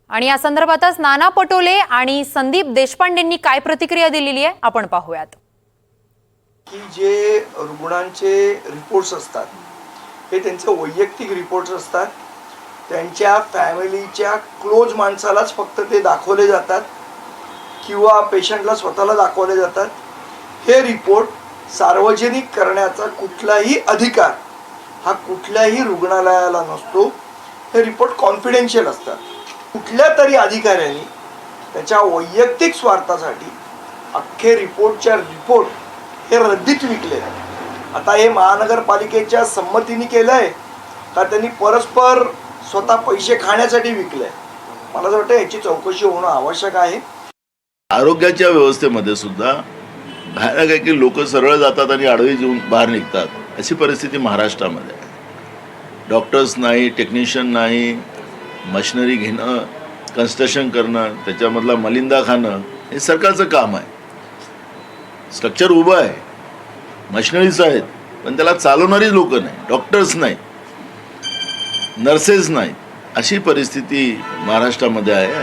आणि या संदर्भातच नाना पटोले आणि संदीप देशपांडेंनी काय प्रतिक्रिया दिलेली आहे आपण पाहूयात। की जे रुग्णांचे रिपोर्ट्स असतात हे त्यांचे वैयक्तिक रिपोर्ट्स असतात, त्यांच्या फॅमिलीच्या क्लोज माणसालाच फक्त ते दाखवले जातात किंवा पेशंटला स्वतःला दाखवले जातात। हे रिपोर्ट सार्वजनिक करण्याचा कुठलाही अधिकार हा कुठल्याही रुग्णालयाला नसतो। हे रिपोर्ट कॉन्फिडेन्शियल असतात। कुठल्या तरी अधिकाऱ्यांनी त्याच्या वैयक्तिक स्वार्थासाठी अख्खे रिपोर्ट हे रद्दीत विकले। आता हे महानगरपालिकेच्या संमतीने केलंय का त्यांनी परस्पर स्वतः पैसे खाण्यासाठी विकलंय? मला असं वाटतं याची चौकशी होणं आवश्यक आहे। आरोग्याच्या व्यवस्थेमध्ये सुद्धा भयानक आहे की लोक सरळ जातात आणि आडवी येऊन बाहेर निघतात, अशी परिस्थिती महाराष्ट्रामध्ये आहे। डॉक्टर्स नाही, टेक्निशियन नाही, मशिनरी घेणं, कन्स्ट्रक्शन करणं, त्याच्यामधला मलिंदा खाणं हे सरकारचं काम आहे। स्ट्रक्चर उभं आहे, मशिनरीज आहेत, पण त्याला चालवणारी लोक नाही, डॉक्टर्स नाही, नर्सेस नाही, अशी परिस्थिती महाराष्ट्रामध्ये आहे।